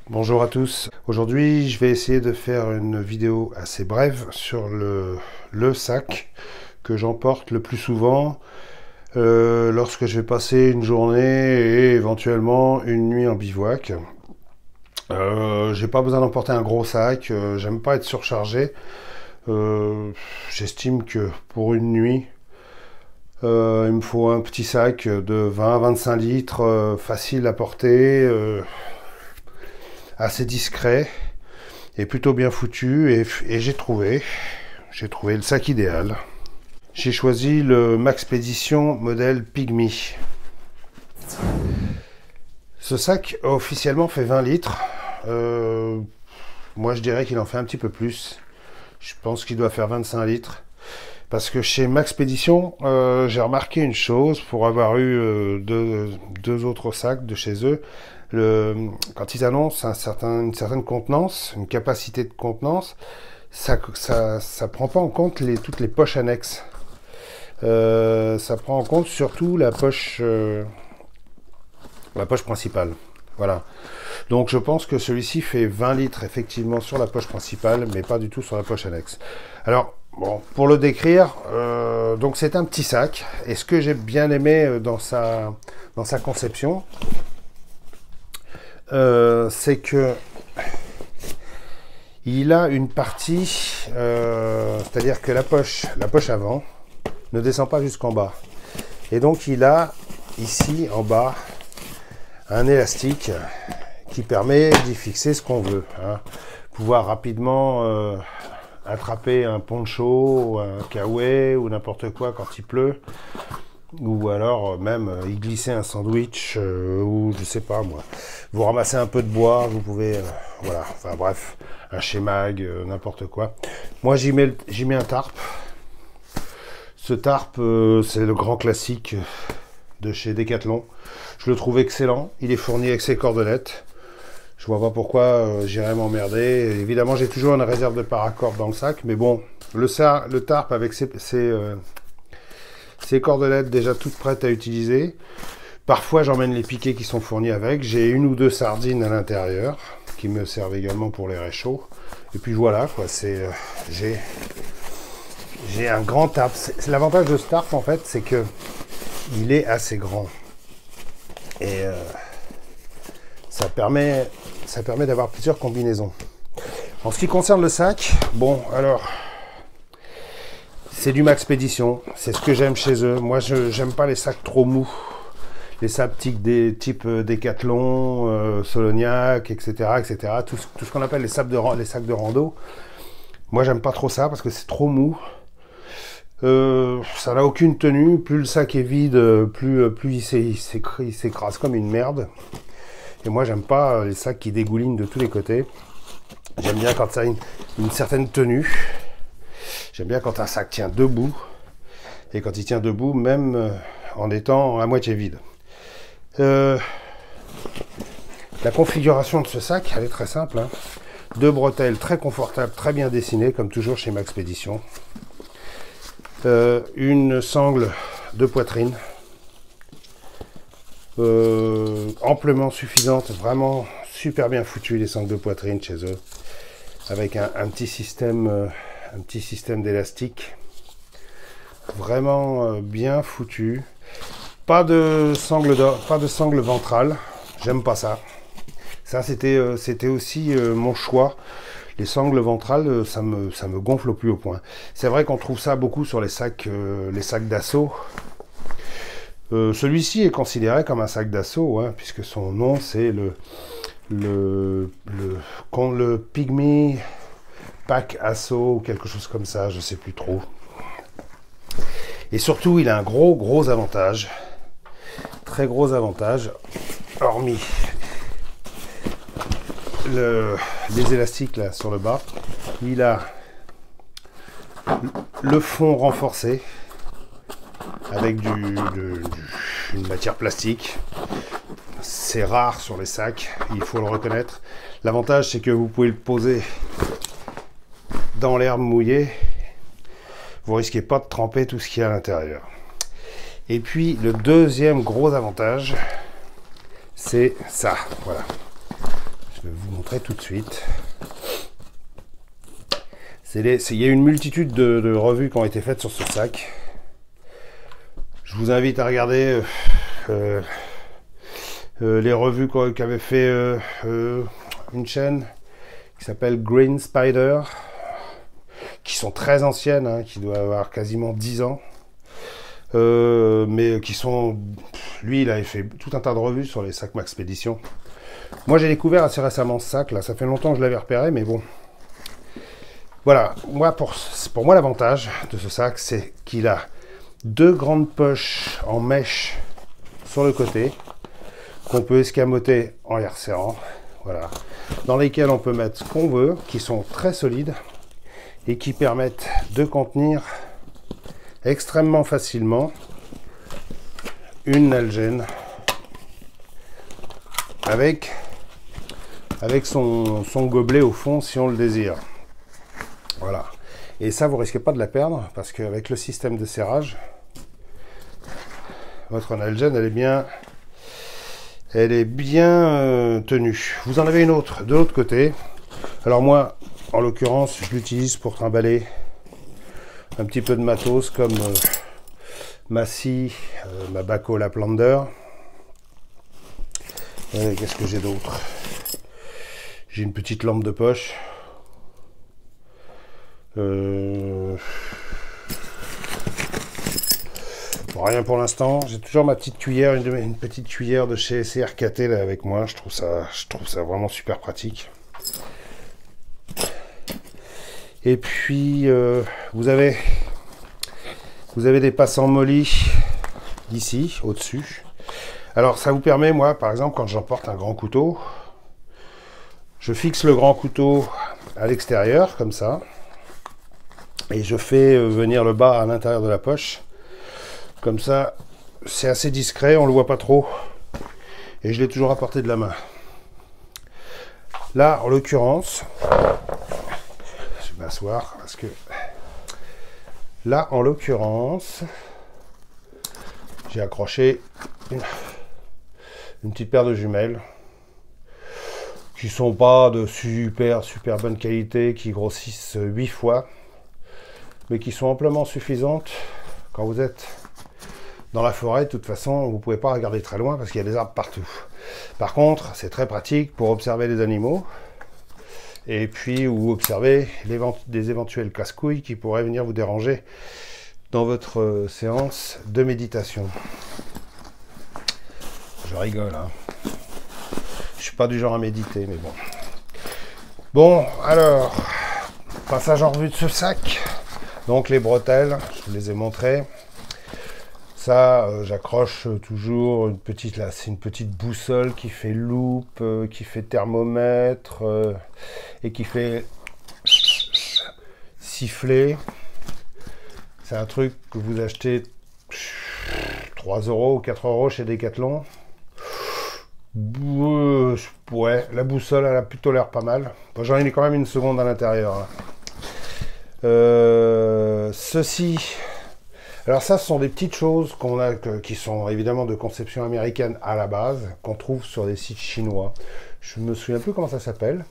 Bonjour à tous. Aujourd'hui, je vais essayer de faire une vidéo assez brève sur le sac que j'emporte le plus souvent lorsque je vais passer une journée et éventuellement une nuit en bivouac. J'ai pas besoin d'emporter un gros sac, j'aime pas être surchargé. J'estime que pour une nuit, il me faut un petit sac de 20-25 litres, facile à porter, assez discret et plutôt bien foutu, et j'ai trouvé le sac idéal. J'ai choisi le Maxpedition modèle Pygmy. Ce sac officiellement fait 20 litres. Moi je dirais qu'il en fait un petit peu plus. Je pense qu'il doit faire 25 litres. Parce que chez Maxpedition, j'ai remarqué une chose, pour avoir eu deux autres sacs de chez eux. Quand ils annoncent une certaine contenance, une capacité de contenance, ça prend pas en compte toutes les poches annexes. Ça prend en compte surtout la poche principale. Voilà. Donc je pense que celui-ci fait 20 litres effectivement sur la poche principale, mais pas du tout sur la poche annexe. Alors, bon, pour le décrire, donc c'est un petit sac. Et ce que j'ai bien aimé dans sa conception, c'est que il a une partie, c'est-à-dire que la poche avant ne descend pas jusqu'en bas. Et donc il a ici en bas un élastique qui permet d'y fixer ce qu'on veut, hein. Pouvoir rapidement attraper un poncho, ou un kawaii ou n'importe quoi quand il pleut, ou alors même y glisser un sandwich, ou je sais pas moi, vous ramassez un peu de bois, vous pouvez, voilà, enfin bref, un Shemag, n'importe quoi. Moi j'y mets un tarp. Ce tarp, c'est le grand classique de chez Decathlon. Je le trouve excellent. Il est fourni avec ses cordelettes. Je vois pas pourquoi j'irais m'emmerder. Évidemment, j'ai toujours une réserve de paracord dans le sac, mais bon, le tarp avec ses cordelettes déjà toutes prêtes à utiliser. Parfois, j'emmène les piquets qui sont fournis avec. J'ai une ou deux sardines à l'intérieur qui me servent également pour les réchauds. Et puis voilà, quoi. J'ai un grand tarp. L'avantage de ce tarp, en fait, c'est que il est assez grand. Et ça permet d'avoir plusieurs combinaisons. En ce qui concerne le sac, bon, alors, c'est du Maxpedition. C'est ce que j'aime chez eux. Moi, j'aime pas les sacs trop mous. Les sacs type Decathlon, Soloniac, etc., etc. Tout ce qu'on appelle les sacs de rando. Moi, j'aime pas trop ça parce que c'est trop mou. Ça n'a aucune tenue. Plus le sac est vide, plus il s'écrase comme une merde. Et moi, j'aime pas les sacs qui dégoulinent de tous les côtés. J'aime bien quand ça a une certaine tenue. J'aime bien quand un sac tient debout. Et quand il tient debout, même en étant à moitié vide. La configuration de ce sac, elle est très simple, hein. Deux bretelles très confortables, très bien dessinées, comme toujours chez Maxpedition. Une sangle de poitrine amplement suffisante, vraiment super bien foutu les sangles de poitrine chez eux, avec un petit système d'élastique vraiment bien foutu. Pas de sangle ventrale, j'aime pas ça. Ça c'était aussi mon choix. Les sangles ventrales, ça me gonfle au plus haut point. C'est vrai qu'on trouve ça beaucoup sur les sacs d'assaut. Celui-ci est considéré comme un sac d'assaut, hein, puisque son nom c'est le Pygmy Pack Assaut ou quelque chose comme ça, je sais plus trop. Et surtout, il a un gros avantage, très gros avantage, hormis les élastiques là sur le bas. Il a le fond renforcé avec une matière plastique. c'est rare sur les sacs, il faut le reconnaître. L'avantage, c'est que vous pouvez le poser dans l'herbe mouillée. Vous risquez pas de tremper tout ce qu'il y a à l'intérieur. Et puis, le deuxième gros avantage, c'est ça. Voilà. Je vais vous montrer tout de suite. Il y a une multitude de revues qui ont été faites sur ce sac. Je vous invite à regarder les revues qu'avait fait une chaîne qui s'appelle Green Spider, qui sont très anciennes, hein, qui doivent avoir quasiment 10 ans. Mais qui sont... Lui, il avait fait tout un tas de revues sur les sacs Maxpédition. Moi, j'ai découvert assez récemment ce sac, là. Ça fait longtemps que je l'avais repéré, mais bon. Voilà. Moi, pour moi, l'avantage de ce sac, c'est qu'il a deux grandes poches en mèche sur le côté, qu'on peut escamoter en les resserrant. Voilà. Dans lesquelles on peut mettre ce qu'on veut, qui sont très solides et qui permettent de contenir extrêmement facilement une Nalgene avec son gobelet au fond si on le désire. Voilà. Et ça, vous risquez pas de la perdre parce qu'avec le système de serrage, votre Nalgene, elle est bien tenue. Vous en avez une autre de l'autre côté. Alors moi, en l'occurrence, je l'utilise pour trimballer un petit peu de matos comme ma scie, ma Bahco Laplander. Qu'est-ce que j'ai d'autre? J'ai une petite lampe de poche. Rien pour l'instant. J'ai toujours ma petite cuillère, une petite cuillère de chez CRKT là avec moi. Je trouve ça vraiment super pratique. Et puis vous avez des passants molly ici, au-dessus. Alors ça vous permet, moi par exemple, quand j'emporte un grand couteau, je fixe le grand couteau à l'extérieur, comme ça, et je fais venir le bas à l'intérieur de la poche. Comme ça, c'est assez discret, on le voit pas trop, et je l'ai toujours à portée de la main. Là, en l'occurrence, je vais m'asseoir parce que là, en l'occurrence, j'ai accroché une petite paire de jumelles qui sont pas de super bonne qualité, qui grossissent 8 fois, mais qui sont amplement suffisantes quand vous êtes dans la forêt. De toute façon, vous pouvez pas regarder très loin parce qu'il y a des arbres partout. Par contre, c'est très pratique pour observer les animaux et puis ou observer des éventuels casse-couilles qui pourraient venir vous déranger dans votre séance de méditation. Je rigole, hein. Je suis pas du genre à méditer, mais bon. Bon, alors, passage en revue de ce sac. Donc les bretelles, je vous les ai montrées. Ça, j'accroche toujours une petite, là, c'est une petite boussole qui fait loupe, qui fait thermomètre et qui fait siffler. C'est un truc que vous achetez 3 € ou 4 € chez Decathlon. Ouais, la boussole, elle a plutôt l'air pas mal. Bon, j'en ai quand même une seconde à l'intérieur. Hein. Ceci... Alors ça, ce sont des petites choses qu'on a, qui sont évidemment de conception américaine à la base, qu'on trouve sur des sites chinois. Je me souviens plus comment ça s'appelle.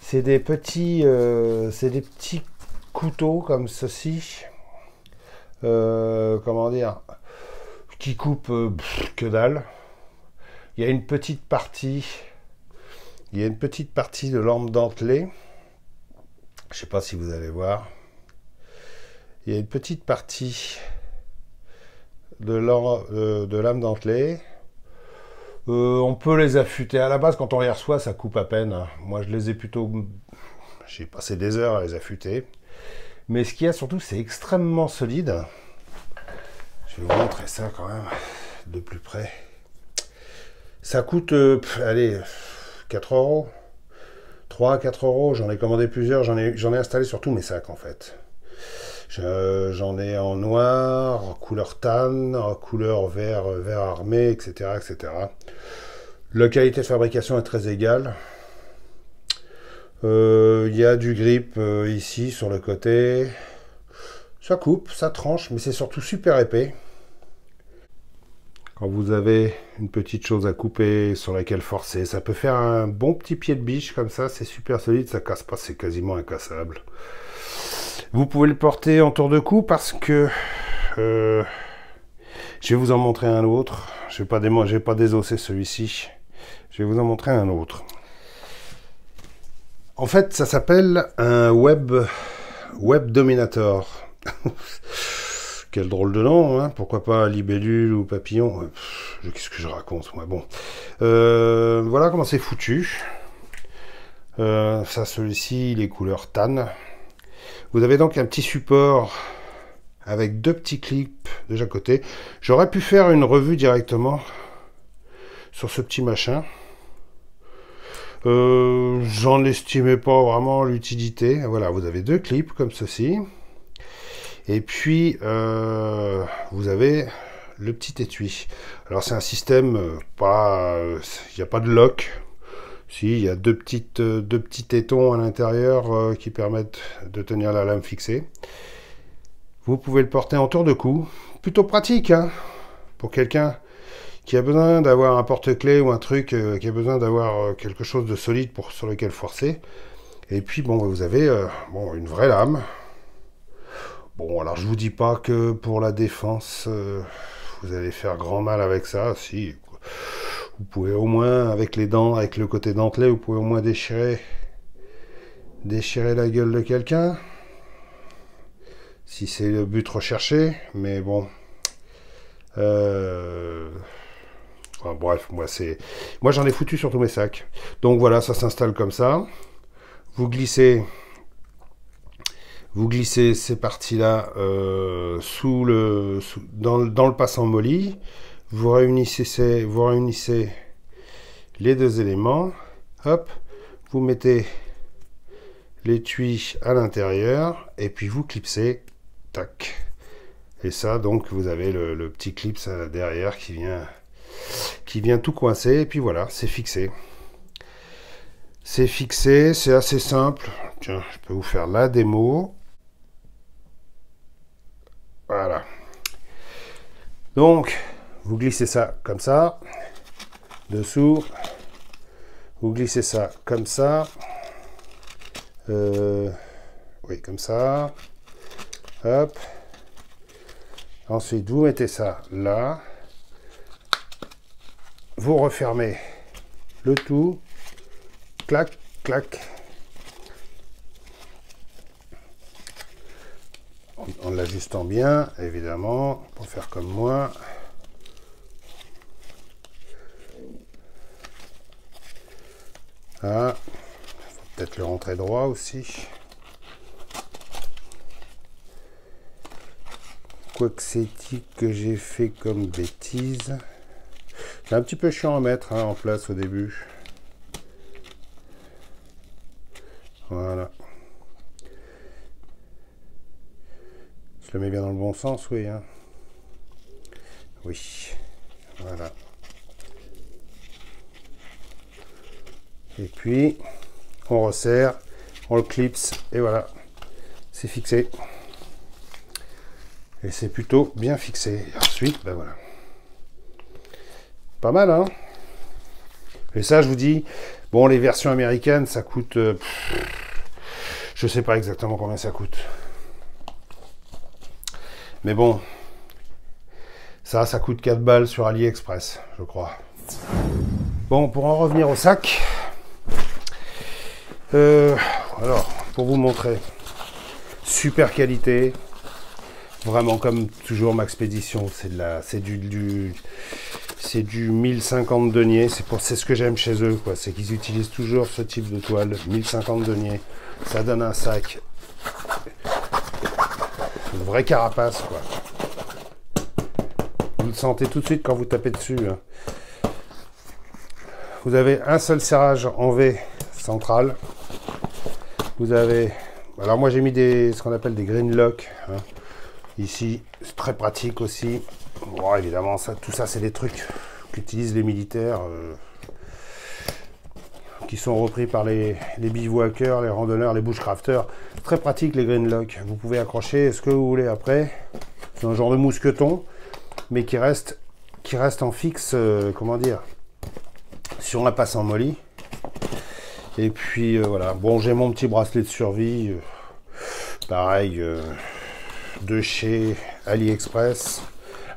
C'est des petits couteaux comme ceci. Comment dire, qui coupent que dalle. Il y a une petite partie de lampe dentelée. Je sais pas si vous allez voir. Il y a une petite partie de lame dentelée. On peut les affûter. À la base, quand on les reçoit, ça coupe à peine. Moi, j'ai passé des heures à les affûter. Mais ce qu'il y a surtout, c'est extrêmement solide. Je vais vous montrer ça quand même de plus près. Ça coûte, allez, 4 €. 3 à 4 €. J'en ai commandé plusieurs. J'en ai installé sur tous mes sacs, en fait. J'en ai en noir, en couleur tan, en couleur vert armé, etc., etc. La qualité de fabrication est très égale. Il y a du grip ici sur le côté. Ça coupe, ça tranche, mais c'est surtout super épais. Quand vous avez une petite chose à couper sur laquelle forcer, ça peut faire un bon petit pied de biche comme ça, c'est super solide, ça casse pas, c'est quasiment incassable. Vous pouvez le porter en tour de cou parce que je vais vous en montrer un autre. Je vais pas désosser celui-ci. Je vais vous en montrer un autre. En fait, ça s'appelle un Web Dominator. Quel drôle de nom, hein. Pourquoi pas libellule ou papillon. Qu'est-ce que je raconte, moi. Bon, voilà comment c'est foutu. Ça, celui-ci, il est couleur tan. Vous avez donc un petit support avec deux petits clips de chaque côté. J'aurais pu faire une revue directement sur ce petit machin. J'en estimais pas vraiment l'utilité. Voilà, vous avez deux clips comme ceci. Et puis, vous avez le petit étui. Alors, c'est un système, il n'y a pas de lock. Si, il y a deux petits tétons à l'intérieur qui permettent de tenir la lame fixée. Vous pouvez le porter en tour de cou. Plutôt pratique, hein, pour quelqu'un qui a besoin d'avoir un porte-clés ou un truc, qui a besoin d'avoir quelque chose de solide sur lequel forcer. Et puis, bon, vous avez une vraie lame. Bon, alors je vous dis pas que pour la défense, vous allez faire grand mal avec ça. Si, vous pouvez au moins, avec les dents, avec le côté dentelé, vous pouvez au moins déchirer la gueule de quelqu'un. Si c'est le but recherché, mais bon. Enfin, bref, moi j'en ai foutu sur tous mes sacs. Donc voilà, ça s'installe comme ça. Vous glissez ces parties-là dans le passant molly. Vous réunissez les deux éléments. Hop, vous mettez l'étui à l'intérieur et puis vous clipsez. Tac. Et ça, donc, vous avez le petit clip derrière qui vient tout coincer. Et puis voilà, c'est fixé. C'est fixé, c'est assez simple. Tiens, je peux vous faire la démo. Voilà. Donc, vous glissez ça comme ça. Dessous. Vous glissez ça comme ça. Oui, comme ça. Hop. Ensuite, vous mettez ça là. Vous refermez le tout. Clac, clac. En l'ajustant bien, évidemment, pour faire comme moi. Ah, faut peut-être le rentrer droit aussi. Quoique c'est que j'ai fait comme bêtise. C'est un petit peu chiant à mettre en place au début. Voilà. Je le mets bien dans le bon sens, oui. Hein. Oui. Voilà. Et puis, on resserre, on le clipse, et voilà. C'est fixé. Et c'est plutôt bien fixé. Et ensuite, ben voilà. Pas mal, hein? Et ça, je vous dis, bon, les versions américaines, ça coûte... je sais pas exactement combien ça coûte. Mais bon, ça coûte 4 balles sur AliExpress, je crois. Bon, pour en revenir au sac, alors, pour vous montrer, super qualité, vraiment comme toujours Maxpédition, c'est du 1050 deniers, c'est ce que j'aime chez eux, quoi, c'est qu'ils utilisent toujours ce type de toile, 1050 deniers, ça donne un sac, une vraie carapace, quoi. Vous le sentez tout de suite quand vous tapez dessus. Hein. Vous avez un seul serrage en V central. Vous avez... Alors moi j'ai mis ce qu'on appelle des green lock. Hein. Ici, c'est très pratique aussi. Bon, évidemment, tout ça c'est des trucs qu'utilisent les militaires. qui sont repris par les bivouaqueurs, les randonneurs, les bushcrafters. Très pratique les green lock. Vous pouvez accrocher ce que vous voulez après. C'est un genre de mousqueton, mais qui reste en fixe, comment dire, sur la passe en molly. Et puis voilà. Bon, j'ai mon petit bracelet de survie, pareil, de chez AliExpress,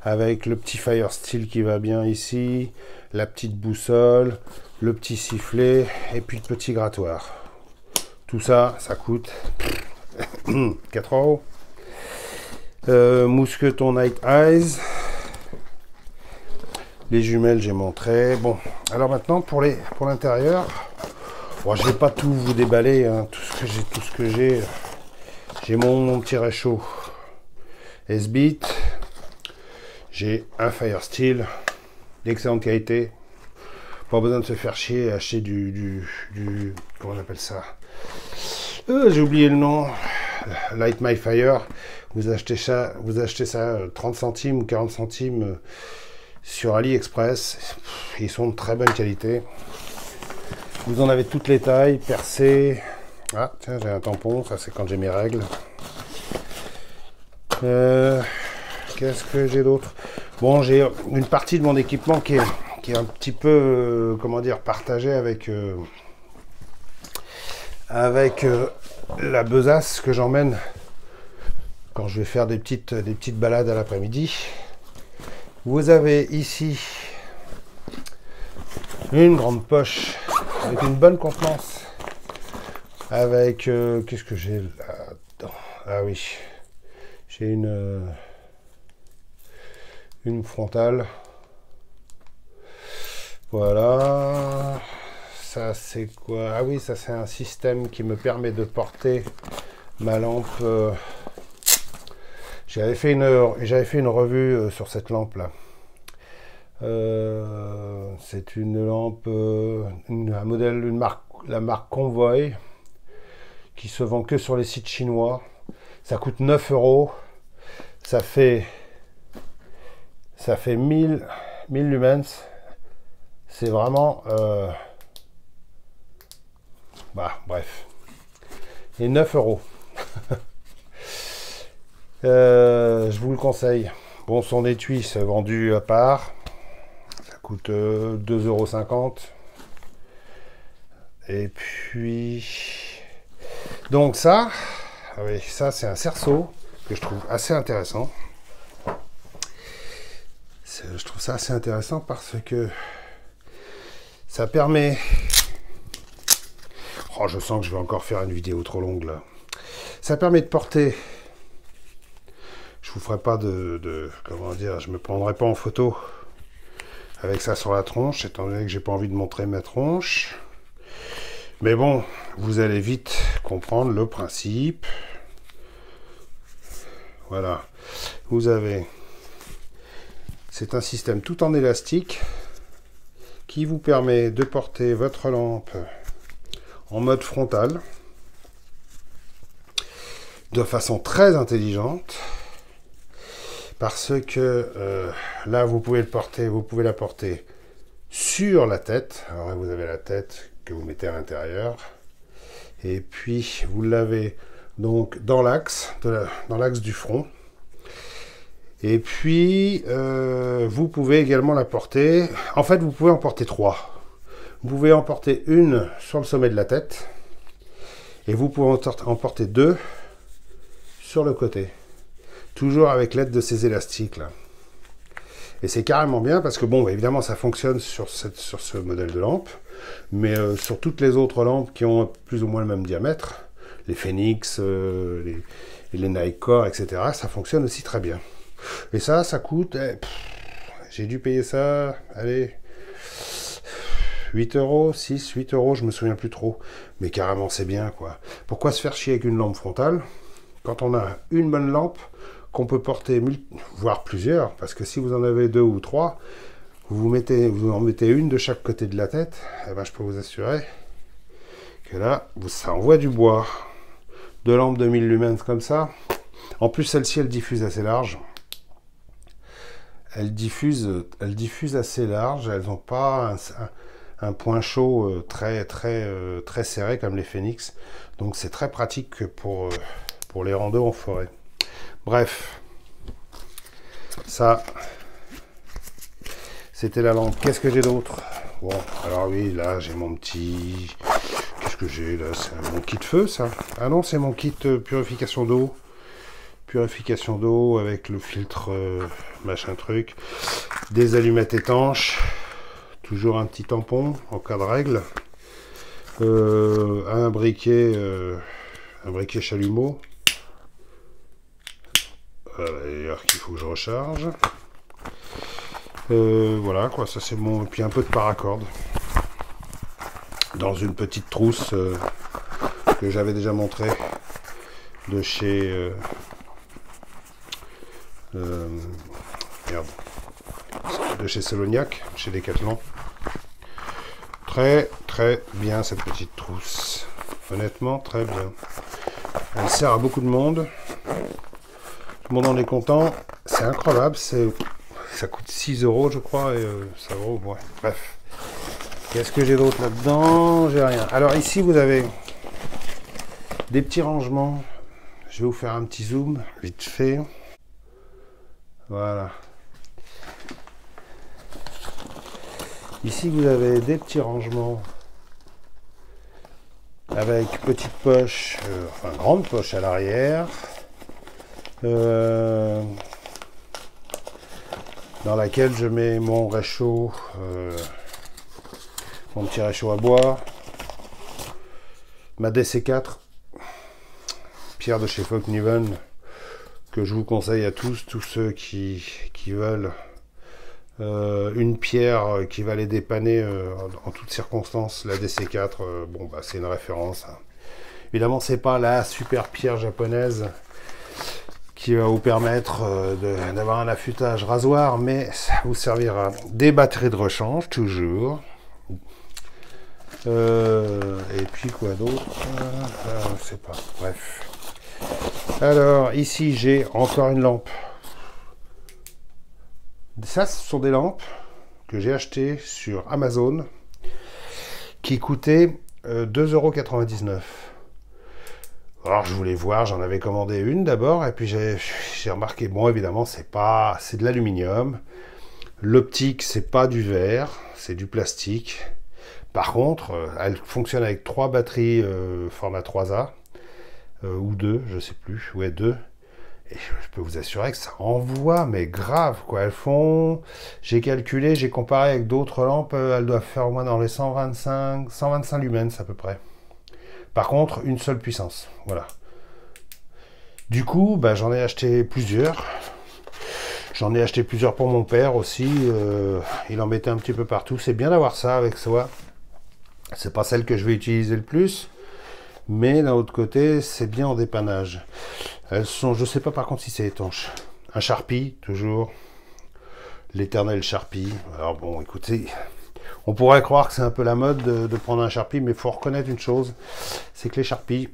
avec le petit Fire Steel qui va bien ici, la petite boussole, le petit sifflet et puis le petit grattoir. Tout ça, ça coûte 4 €. Mousqueton Night Eyes. Les jumelles, j'ai montré. Bon, alors maintenant pour l'intérieur, bon, je vais pas tout vous déballer, hein, tout ce que j'ai. J'ai mon petit réchaud S-Beat. J'ai un Fire Steel d'excellente qualité. Pas besoin de se faire chier et acheter comment on appelle ça, j'ai oublié le nom. Light My Fire. Vous achetez ça 30 centimes ou 40 centimes sur AliExpress. Ils sont de très bonne qualité. Vous en avez toutes les tailles, percées. Ah, tiens, j'ai un tampon, ça c'est quand j'ai mes règles. Qu'est-ce que j'ai d'autre? Bon, j'ai une partie de mon équipement qui est un petit peu, comment dire, partagée avec la besace que j'emmène quand je vais faire des petites balades à l'après-midi. Vous avez ici une grande poche avec une bonne contenance. Avec, qu'est-ce que j'ai là-dedans? Ah oui, j'ai une frontale. Voilà. Ça c'est quoi? Ah oui, ça c'est un système qui me permet de porter ma lampe. J'avais fait une revue sur cette lampe là. C'est une lampe, un modèle, la marque Convoy, qui se vend que sur les sites chinois. Ça coûte 9 €. Ça fait 1000 lumens. C'est vraiment bah bref. Et 9 €. Je vous le conseille. Bon, son étui c'est vendu à part. Ça coûte 2,50 €. Et puis donc ça, oui, ça c'est un cerceau que je trouve assez intéressant. Je trouve ça assez intéressant parce que ça permet... Oh, je sens que je vais encore faire une vidéo trop longue là. Ça permet de porter... Je vous ferai pas comment dire, je me prendrai pas en photo avec ça sur la tronche, étant donné que j'ai pas envie de montrer ma tronche. Mais bon, vous allez vite comprendre le principe. Voilà. Vous avez... C'est un système tout en élastique qui vous permet de porter votre lampe en mode frontal de façon très intelligente, parce que là vous pouvez la porter sur la tête. Alors là, vous avez la tête que vous mettez à l'intérieur, et puis vous l'avez donc dans l'axe du front. Et puis, vous pouvez également la porter... En fait, vous pouvez en porter 3. Vous pouvez en porter une sur le sommet de la tête. Et vous pouvez en porter 2 sur le côté. Toujours avec l'aide de ces élastiques-là. Et c'est carrément bien parce que, bon, évidemment, ça fonctionne sur ce modèle de lampe. Mais sur toutes les autres lampes qui ont plus ou moins le même diamètre, les Phoenix, les Nikkor, etc., ça fonctionne aussi très bien. Et ça coûte, j'ai dû payer ça, allez, 8 €, 8 €, je me souviens plus trop. Mais carrément, c'est bien, quoi. Pourquoi se faire chier avec une lampe frontale quand on a une bonne lampe qu'on peut porter, voire plusieurs, parce que si vous en avez 2 ou 3, vous en mettez une de chaque côté de la tête, et ben, je peux vous assurer que là, ça envoie du bois. 2 lampes de 1000 lumens comme ça. En plus, celle-ci, elle diffuse assez large. Elle diffuse assez large, elles n'ont pas un point chaud très serré comme les Phoenix. Donc c'est très pratique pour les randos en forêt. Bref, ça, c'était la lampe. Qu'est-ce que j'ai d'autre? Bon, alors oui, là j'ai mon petit... Qu'est-ce que j'ai là? C'est mon kit feu, ça? Ah non, c'est mon kit purification d'eau. Purification d'eau avec le filtre machin truc. Des allumettes étanches. Toujours un petit tampon en cas de règle. Un briquet chalumeau. D'ailleurs qu'il faut que je recharge. Voilà quoi, ça c'est bon. Et puis un peu de paracorde dans une petite trousse que j'avais déjà montré de chez de chez Soloniac, chez Decathlon. Très bien cette petite trousse, honnêtement très bien. Elle sert à beaucoup de monde. Tout le monde en est content. C'est incroyable, ça coûte 6 € je crois, et ça vaut, ouais, bref. Qu'est-ce que j'ai d'autre là-dedans? J'ai rien. Alors ici vous avez des petits rangements. Je vais vous faire un petit zoom, vite fait. Voilà. Ici vous avez des petits rangements avec petite poche, enfin grande poche à l'arrière. Dans laquelle je mets mon réchaud, mon petit réchaud à bois, ma DC4, pierre de chez Folkniven, que je vous conseille à tous ceux qui veulent une pierre qui va les dépanner en toutes circonstances. La DC4, bon bah c'est une référence. Hein. Évidemment, c'est pas la super pierre japonaise qui va vous permettre d'avoir un affûtage rasoir, mais ça vous servira. Des batteries de rechange, toujours. Et puis quoi d'autre? Je sais pas. Bref. Alors, ici, j'ai encore une lampe. Ça, ce sont des lampes que j'ai achetées sur Amazon qui coûtaient 2,99 €. Alors je voulais voir, j'en avais commandé une d'abord, et puis j'ai remarqué, bon évidemment c'est de l'aluminium, l'optique c'est pas du verre, c'est du plastique. Par contre, elle fonctionne avec 3 batteries format 3A, ou 2, je sais plus, ouais 2. Et je peux vous assurer que ça envoie, mais grave quoi, elles font, j'ai calculé, j'ai comparé avec d'autres lampes, elles doivent faire au moins dans les 125 lumens à peu près. Par contre, une seule puissance, voilà. Du coup, bah, j'en ai acheté plusieurs. J'en ai acheté plusieurs pour mon père aussi. Il en mettait un petit peu partout. C'est bien d'avoir ça avec soi. C'est pas celle que je vais utiliser le plus. Mais d'un autre côté, c'est bien en dépannage. Elles sont, je sais pas par contre si c'est étanche. Un Sharpie, toujours. L'éternel Sharpie. Alors bon, écoutez... On pourrait croire que c'est un peu la mode de prendre un Sharpie, mais il faut reconnaître une chose, c'est que les Sharpies,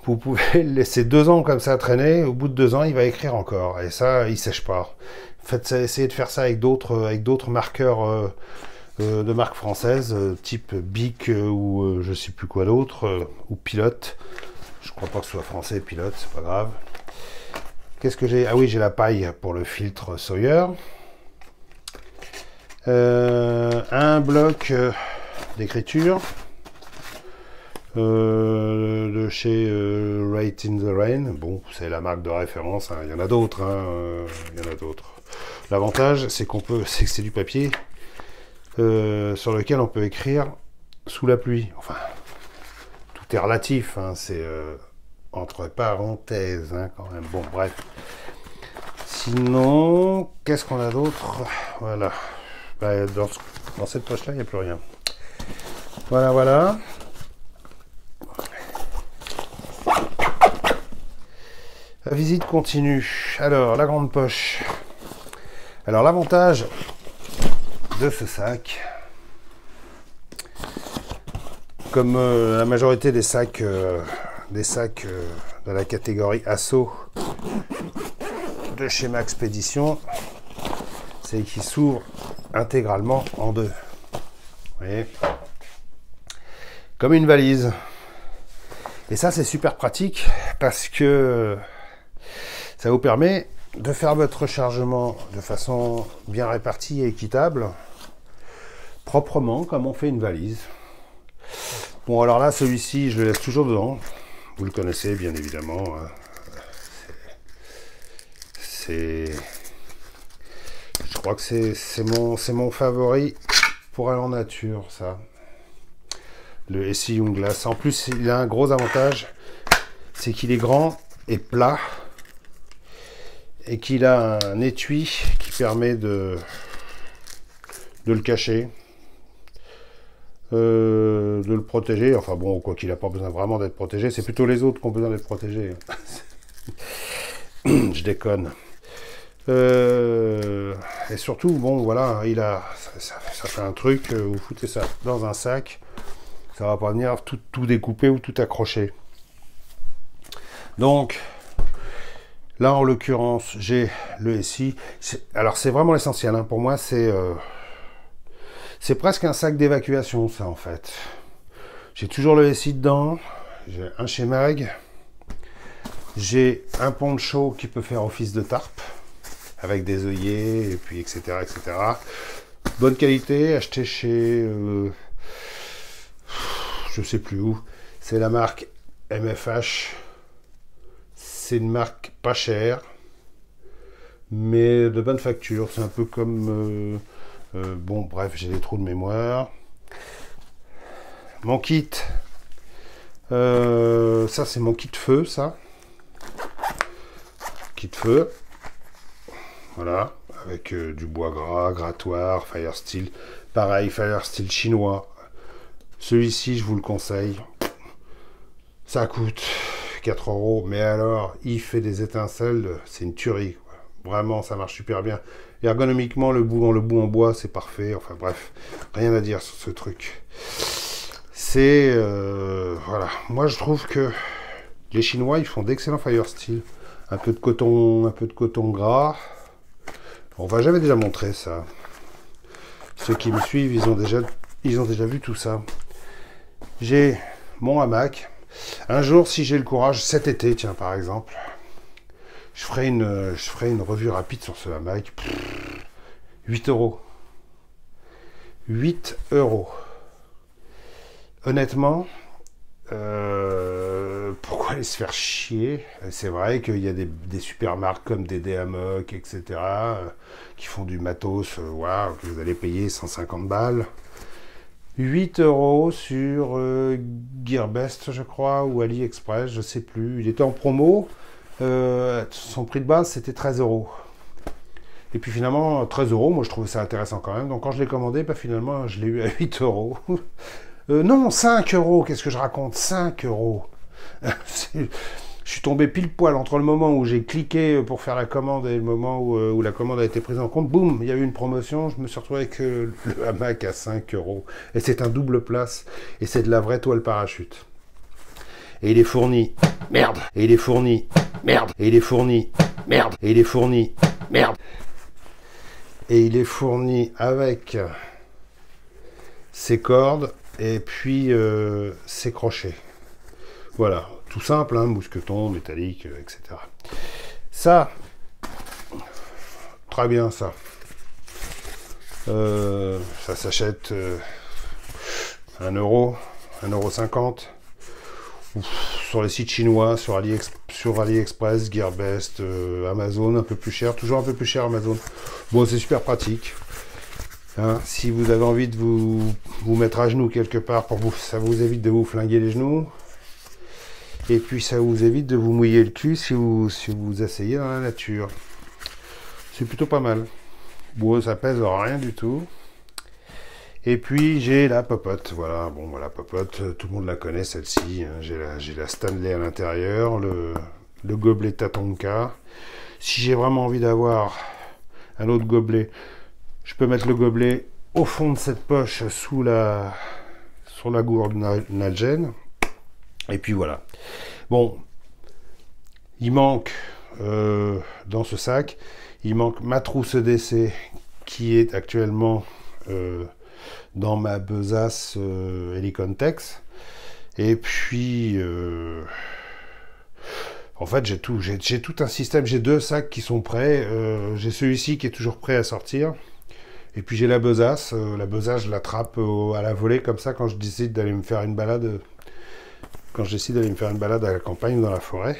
vous pouvez le laisser 2 ans comme ça traîner, au bout de 2 ans, il va écrire encore, et ça, il sèche pas. Faites essayez de faire ça avec d'autres marqueurs de marque française, type Bic ou je sais plus quoi d'autre, ou Pilote. Je crois pas que ce soit français, Pilote, c'est pas grave. Qu'est-ce que j'ai? Ah oui, j'ai la paille pour le filtre Sawyer. Un bloc d'écriture de chez Write in the Rain. Bon, c'est la marque de référence, hein. Il y en a d'autres. Hein. Il y en a d'autres. L'avantage, c'est que c'est du papier sur lequel on peut écrire sous la pluie. Enfin, tout est relatif. Hein. C'est entre parenthèses, hein, quand même. Bon, bref. Sinon, qu'est-ce qu'on a d'autre? Voilà. Bah, dans cette poche-là, il n'y a plus rien. Voilà, voilà. La visite continue. Alors, la grande poche. Alors, l'avantage de ce sac, comme la majorité des sacs de la catégorie Asso de chez Maxpédition, c'est qu'il s'ouvre intégralement en deux. Vous voyez, comme une valise. Et ça, c'est super pratique parce que ça vous permet de faire votre rechargement de façon bien répartie et équitable, proprement, comme on fait une valise. Bon, alors là, celui-ci, je le laisse toujours dedans. Vous le connaissez, bien évidemment. Je crois que c'est mon favori pour aller en nature, ça. Le SI Young Glass. En plus, il a un gros avantage, c'est qu'il est grand et plat. Et qu'il a un étui qui permet de le cacher. De le protéger, enfin bon, quoi qu'il n'a pas besoin vraiment d'être protégé, c'est plutôt les autres qui ont besoin d'être protégés. Je déconne. Et surtout, bon, voilà, ça fait un truc, vous foutez ça dans un sac, ça va pas venir tout découper ou tout accrocher. Donc, là, en l'occurrence, j'ai le SI. Alors, c'est vraiment l'essentiel, hein. Pour moi, c'est presque un sac d'évacuation, ça, en fait. J'ai toujours le SI dedans. J'ai un chez Mag. J'ai un poncho qui peut faire office de tarp, avec des œillets, et puis etc., etc. Bonne qualité, acheté chez... je sais plus où. C'est la marque MFH. C'est une marque pas chère, mais de bonne facture. C'est un peu comme... bon, bref, j'ai des trous de mémoire. Mon kit, ça c'est mon kit feu, ça. Kit feu. Voilà, avec du bois gras, grattoir, fire steel. Pareil, fire steel chinois. Celui-ci, je vous le conseille. Ça coûte 4 €, mais alors, il fait des étincelles, c'est une tuerie, quoi. Vraiment, ça marche super bien. Ergonomiquement, le bout en bois, c'est parfait. Enfin bref, rien à dire sur ce truc. C'est... voilà. Moi, je trouve que les Chinois, ils font d'excellents fire steel. Un peu de coton gras. On va jamais déjà montrer ça. Ceux qui me suivent, ils ont déjà vu tout ça. J'ai mon hamac. Un jour, si j'ai le courage, cet été, tiens, par exemple, je ferai une revue rapide sur ce hamac. 8 €. 8 €. Honnêtement, pourquoi aller se faire chier? C'est vrai qu'il y a des super marques comme DD Hammock, etc., qui font du matos, wow, que vous allez payer 150 balles. 8 € sur Gearbest, je crois, ou AliExpress, je sais plus. Il était en promo. Son prix de base, c'était 13 €. Et puis finalement, 13 €, moi je trouvais ça intéressant quand même. Donc quand je l'ai commandé, bah, finalement, je l'ai eu à 8 €. Non, 5 €, qu'est-ce que je raconte? 5 €. Je suis tombé pile poil entre le moment où j'ai cliqué pour faire la commande et le moment où la commande a été prise en compte. Boum, il y a eu une promotion, je me suis retrouvé avec le hamac à 5 €. Et c'est un double place, et c'est de la vraie toile parachute. Et il est fourni, merde, et il est fourni, merde, et il est fourni, merde, et il est fourni, merde. Et il est fourni avec ses cordes et puis ses crochets. Voilà, tout simple, hein, mousqueton, métallique, etc. Ça, très bien ça. Ça s'achète 1 €, 1,50 €. Sur les sites chinois, sur AliExpress, Gearbest, Amazon, un peu plus cher, toujours un peu plus cher Amazon. Bon, c'est super pratique. Hein, si vous avez envie de vous mettre à genoux quelque part, ça vous évite de vous flinguer les genoux. Et puis ça vous évite de vous mouiller le cul si vous asseyez dans la nature. C'est plutôt pas mal. Bon, ça pèse rien du tout. Et puis j'ai la popote, voilà, bon la popote, tout le monde la connaît celle-ci, hein. J'ai la Stanley à l'intérieur, le gobelet Tatonka. Si j'ai vraiment envie d'avoir un autre gobelet, je peux mettre le gobelet au fond de cette poche sur la gourde Nalgene. Et puis voilà. Bon, il manque dans ce sac, il manque ma trousse EDC qui est actuellement dans ma besace Helicon Tex. Et puis, en fait, j'ai tout un système. J'ai 2 sacs qui sont prêts. J'ai celui-ci qui est toujours prêt à sortir. Et puis j'ai la besace. La besace, je l'attrape à la volée comme ça quand je décide d'aller me faire une balade. Quand je décide d'aller me faire une balade à la campagne ou dans la forêt.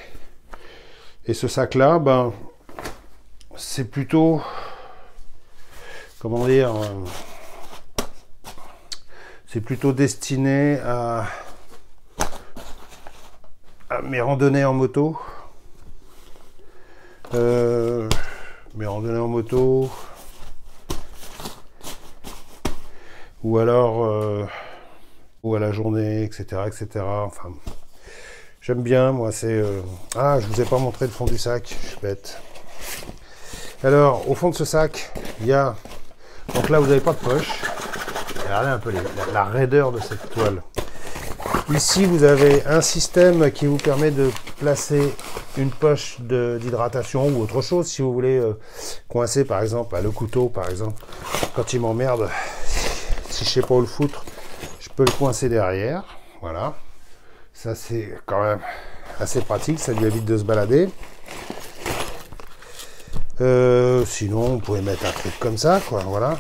Et ce sac-là, ben, c'est plutôt, comment dire, c'est plutôt destiné à mes randonnées en moto. Mes randonnées en moto. Ou alors ou à la journée, etc., etc. Enfin, j'aime bien, moi, c'est... Ah, je vous ai pas montré le fond du sac, je suis bête. Alors, au fond de ce sac, il y a... Donc là, vous n'avez pas de poche. Regardez un peu la raideur de cette toile. Ici, vous avez un système qui vous permet de placer une poche d'hydratation ou autre chose, si vous voulez coincer, par exemple, le couteau, par exemple, quand il m'emmerde, si je sais pas où le foutre, je peux le coincer derrière. Voilà. Ça, c'est quand même assez pratique, ça lui évite de se balader. Sinon, vous pouvez mettre un truc comme ça, quoi, voilà.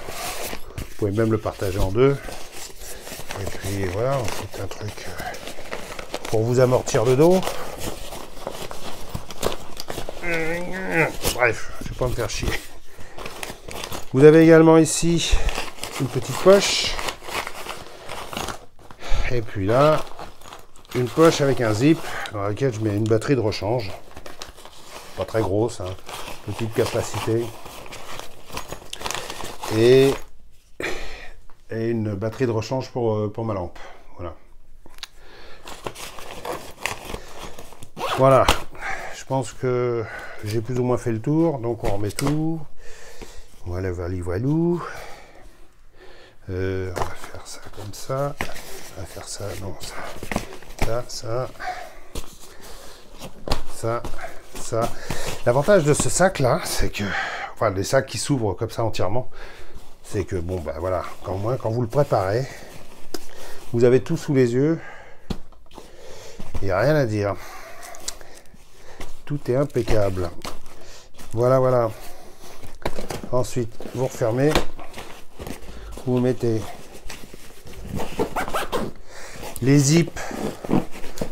Vous pouvez même le partager en 2. Et puis, voilà, on fait un truc pour vous amortir le dos. Bref, je vais pas me faire chier. Vous avez également ici une petite poche. Et puis là, une poche avec un zip dans laquelle je mets une batterie de rechange. Pas très grosse, hein, petite capacité. Et une batterie de rechange pour ma lampe. Voilà. Voilà. Je pense que j'ai plus ou moins fait le tour. Donc on remet tout. Voilà, voilou. On va faire ça comme ça. On va faire ça, non, ça. L'avantage de ce sac là, c'est que, enfin, les sacs qui s'ouvrent comme ça entièrement, c'est que, bon, ben voilà, quand vous le préparez, vous avez tout sous les yeux, il n'y a rien à dire. Tout est impeccable. Voilà, voilà. Ensuite, vous refermez, vous mettez les zips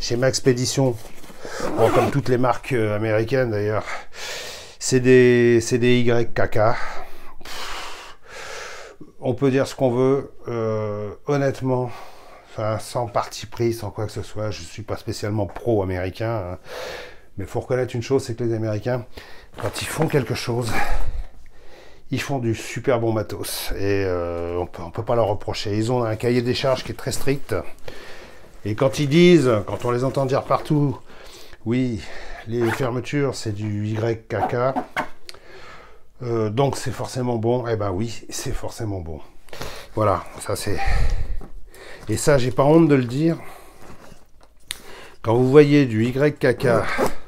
chez Maxpédition, bon, comme toutes les marques américaines d'ailleurs, c'est des YKK. On peut dire ce qu'on veut, honnêtement, enfin, sans parti pris, sans quoi que ce soit. Je suis pas spécialement pro-américain, hein, mais il faut reconnaître une chose, c'est que les Américains, quand ils font quelque chose, ils font du super bon matos. Et on peut pas leur reprocher. Ils ont un cahier des charges qui est très strict. Et quand ils disent, quand on les entend dire partout, oui, les fermetures, c'est du YKK, donc c'est forcément bon. Eh ben oui, c'est forcément bon. Voilà, ça c'est... Et ça, j'ai pas honte de le dire. Quand vous voyez du YKK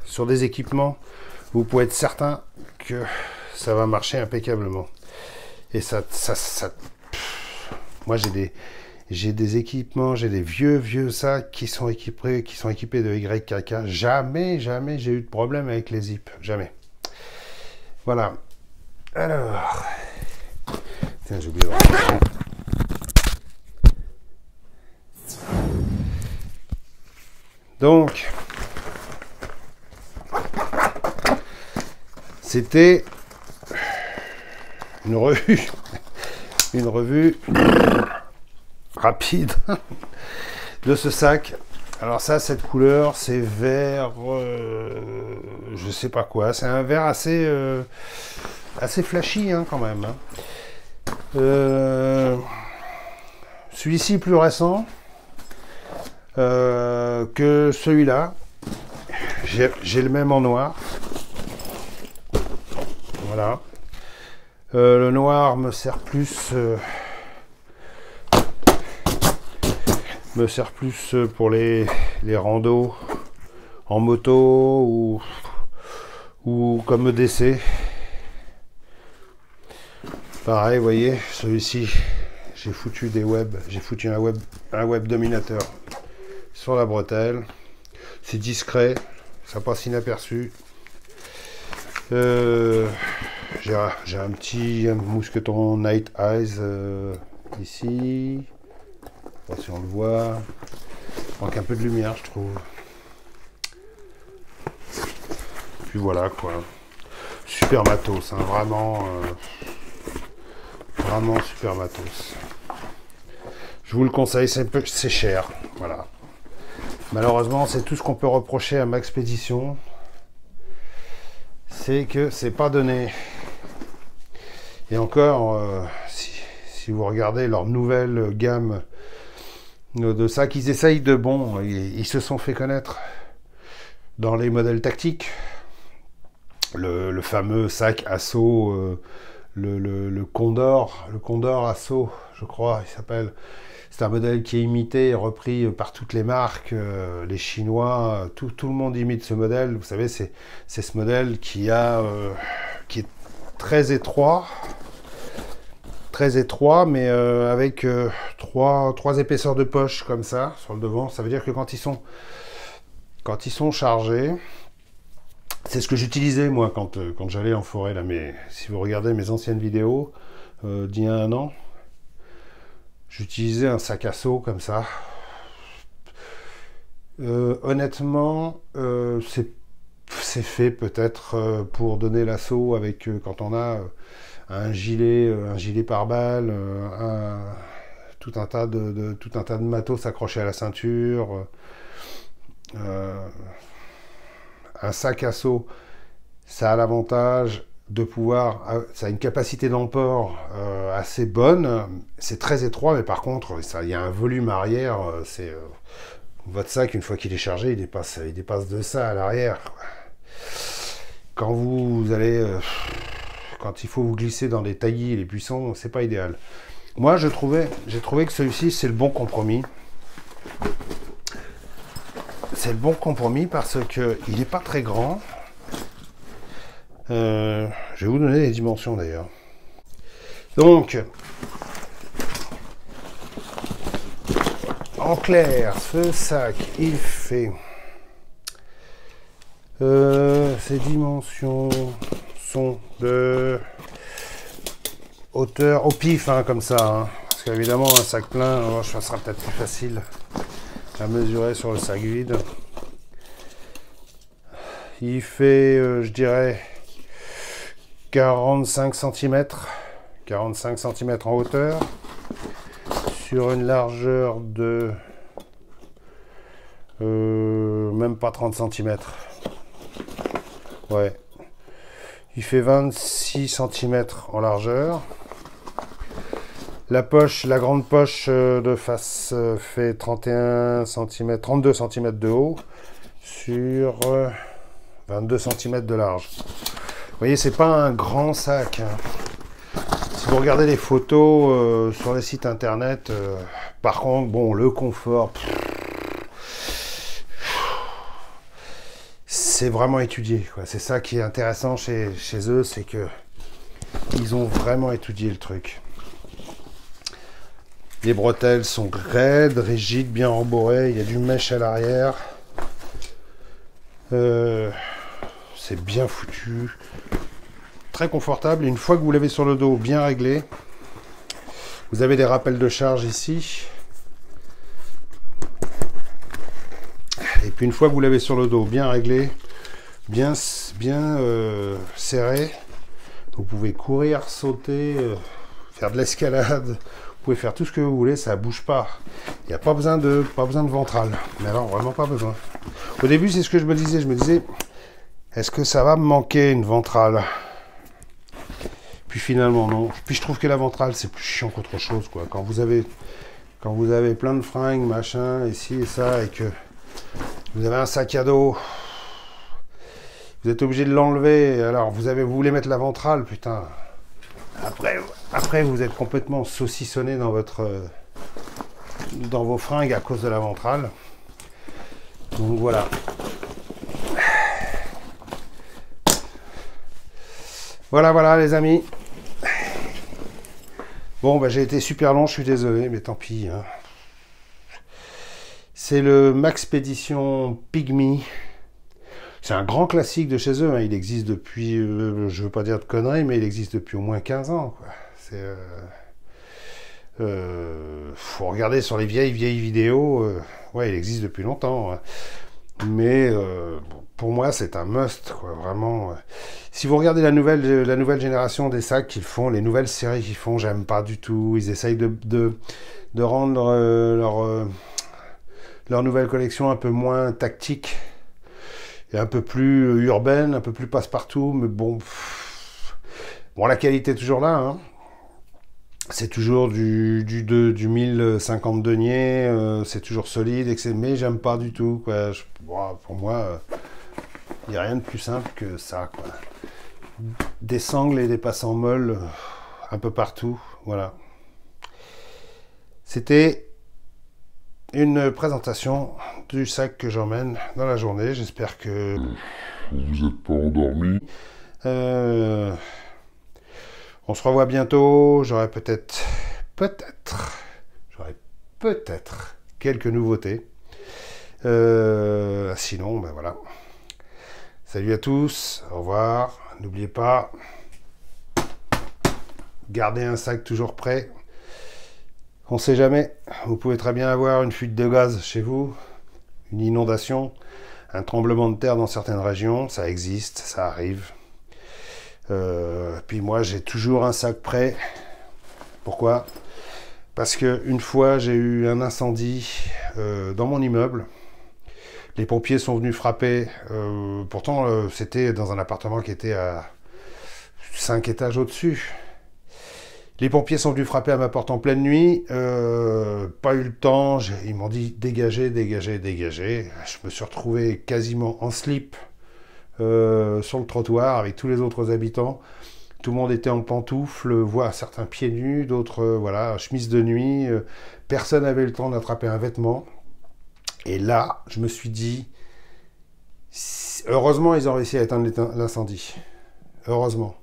sur des équipements, vous pouvez être certain que ça va marcher impeccablement. Et ça moi j'ai des équipements, j'ai des vieux sacs qui sont équipés de YKK. Jamais j'ai eu de problème avec les zips. Jamais. Voilà. Alors. Tiens, j'ai oublié. Donc. C'était une revue rapide de ce sac. Alors ça, cette couleur, c'est vert, je sais pas quoi. C'est un vert assez flashy, hein, quand même. Hein. Celui-ci plus récent que celui-là. J'ai le même en noir. Voilà. Le noir me sert plus pour les randos en moto ou comme EDC. Pareil, vous voyez, celui-ci, j'ai foutu un web dominateur sur la bretelle. C'est discret, ça passe inaperçu. J'ai un petit mousqueton Night Eyes ici. Je sais pas si on le voit. Il manque un peu de lumière, je trouve. Puis voilà quoi. Super matos, hein, vraiment super matos. Je vous le conseille, c'est cher. Voilà. Malheureusement, c'est tout ce qu'on peut reprocher à Maxpédition. C'est que c'est pas donné. Et encore, si vous regardez leur nouvelle gamme de sacs, ils essayent de bon. Ils se sont fait connaître dans les modèles tactiques. Le fameux sac Assaut, le Condor Assaut, je crois, il s'appelle. C'est un modèle qui est imité et repris par toutes les marques, les Chinois, tout le monde imite ce modèle. Vous savez, c'est ce modèle qui est très étroit, mais avec trois épaisseurs de poche comme ça sur le devant. Ça veut dire que quand ils sont chargés, c'est ce que j'utilisais moi quand j'allais en forêt là. Mais si vous regardez mes anciennes vidéos d'il y a un an, j'utilisais un sac à seau comme ça. Honnêtement, c'est fait peut-être pour donner l'assaut avec quand on a un gilet pare-balles, tout un tas de matos accrochés à la ceinture. Un sac à seau, ça a l'avantage de pouvoir, ça a une capacité d'emport assez bonne. C'est très étroit, mais par contre, il y a un volume arrière. Votre sac, une fois qu'il est chargé, il dépasse de ça à l'arrière. Quand quand il faut vous glisser dans les taillis et les buissons, c'est pas idéal. Moi, j'ai trouvé que celui-ci, c'est le bon compromis. C'est le bon compromis parce que il n'est pas très grand. Je vais vous donner les dimensions d'ailleurs. Donc, en clair, ce sac, il fait... ses dimensions sont de hauteur au pif, hein, comme ça. Hein, parce qu'évidemment, un sac plein, ça sera peut-être plus facile à mesurer sur le sac vide. Il fait, je dirais, 45 cm en hauteur, sur une largeur de même pas 30 cm. Ouais. Il fait 26 cm en largeur. La grande poche de face fait 32 cm de haut sur 22 cm de large. Vous voyez, c'est pas un grand sac. Hein. Si vous regardez les photos sur les sites internet, par contre, bon, le confort, c'est vraiment étudié, quoi. C'est ça qui est intéressant chez eux, c'est que ils ont vraiment étudié le truc. Les bretelles sont raides, rigides, bien rembourrées. Il y a du mesh à l'arrière. C'est bien foutu. Très confortable. Et une fois que vous l'avez sur le dos bien réglé, vous avez des rappels de charge ici. Et puis une fois que vous l'avez sur le dos bien réglé, bien serré, vous pouvez courir, sauter, faire de l'escalade. Vous pouvez faire tout ce que vous voulez, ça bouge pas. Il n'y a pas besoin de ventral. Mais alors, vraiment pas besoin. Au début, c'est ce que je me disais, est-ce que ça va me manquer une ventrale? Puis finalement, non. Puis je trouve que la ventrale, c'est plus chiant qu'autre chose, quoi. Quand vous avez plein de fringues, machin, ici et ça, et que vous avez un sac à dos, vous êtes obligé de l'enlever, alors vous voulez mettre la ventrale, putain. Après, vous êtes complètement saucissonné dans vos fringues à cause de la ventrale. Donc voilà. Voilà les amis. Bon, bah, j'ai été super long, je suis désolé, mais tant pis. Hein. C'est le Maxpedition Pygmy. C'est un grand classique de chez eux. Hein. Il existe depuis, je veux pas dire de conneries, mais il existe depuis au moins 15 ans. Quoi. C'est, faut regarder sur les vieilles vidéos. Ouais, il existe depuis longtemps. Hein. Mais pour moi, c'est un must, quoi, vraiment. Si vous regardez la nouvelle génération des sacs qu'ils font, les nouvelles séries qu'ils font, j'aime pas du tout. Ils essayent de rendre leur nouvelle collection un peu moins tactique et un peu plus urbaine, un peu plus passe-partout. Mais bon, bon, la qualité est toujours là. Hein. C'est toujours du 1050 deniers, c'est toujours solide, mais j'aime pas du tout. Quoi. Pour moi, il n'y a rien de plus simple que ça. Quoi. Des sangles et des passants molles un peu partout. Voilà. C'était une présentation du sac que j'emmène dans la journée. J'espère que vous n'êtes pas endormi. On se revoit bientôt. J'aurai peut-être quelques nouveautés. Sinon, ben voilà. Salut à tous. Au revoir. N'oubliez pas, gardez un sac toujours prêt. On ne sait jamais. Vous pouvez très bien avoir une fuite de gaz chez vous, une inondation, un tremblement de terre dans certaines régions. Ça existe, ça arrive. Puis moi j'ai toujours un sac prêt. Pourquoi? Parce que une fois j'ai eu un incendie dans mon immeuble. Les pompiers sont venus frapper. Pourtant c'était dans un appartement qui était à 5 étages au-dessus. Les pompiers sont venus frapper à ma porte en pleine nuit. Pas eu le temps. Ils m'ont dit dégagez, dégagez, dégagez. Je me suis retrouvé quasiment en slip. Sur le trottoir avec tous les autres habitants. Tout le monde était en pantoufles, voire certains pieds nus, d'autres voilà, chemise de nuit. Personne n'avait le temps d'attraper un vêtement. Et là, je me suis dit, heureusement, ils ont réussi à éteindre l'incendie. Heureusement.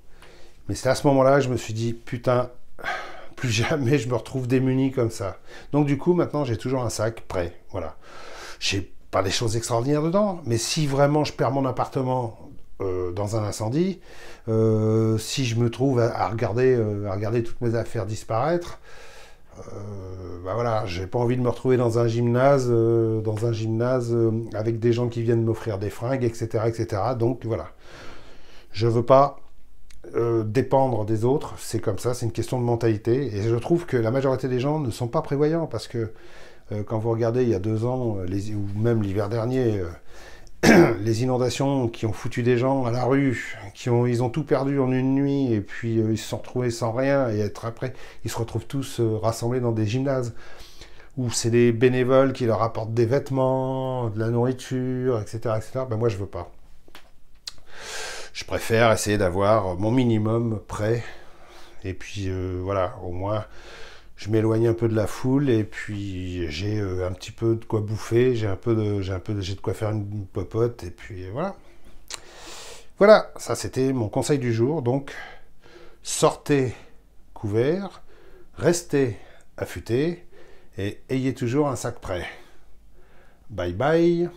Mais c'est à ce moment-là que je me suis dit, putain, plus jamais je me retrouve démuni comme ça. Donc du coup, maintenant, j'ai toujours un sac prêt. Voilà. J'ai pas des choses extraordinaires dedans, mais si vraiment je perds mon appartement dans un incendie, si je me trouve à regarder toutes mes affaires disparaître, bah voilà, j'ai pas envie de me retrouver dans un gymnase avec des gens qui viennent m'offrir des fringues, etc., etc. Donc voilà, je veux pas dépendre des autres, c'est comme ça, c'est une question de mentalité, et je trouve que la majorité des gens ne sont pas prévoyants, parce que quand vous regardez il y a 2 ans, ou même l'hiver dernier, les inondations qui ont foutu des gens à la rue, ils ont tout perdu en une nuit, et puis ils se sont retrouvés sans rien, et après, ils se retrouvent tous rassemblés dans des gymnases, où c'est des bénévoles qui leur apportent des vêtements, de la nourriture, etc., etc. Ben moi, je veux pas. Je préfère essayer d'avoir mon minimum prêt, et puis voilà, au moins je m'éloigne un peu de la foule, et puis j'ai un petit peu de quoi bouffer, j'ai de quoi faire une popote, et puis voilà. Voilà, ça c'était mon conseil du jour. Donc sortez couvert, restez affûtés et ayez toujours un sac prêt. Bye bye.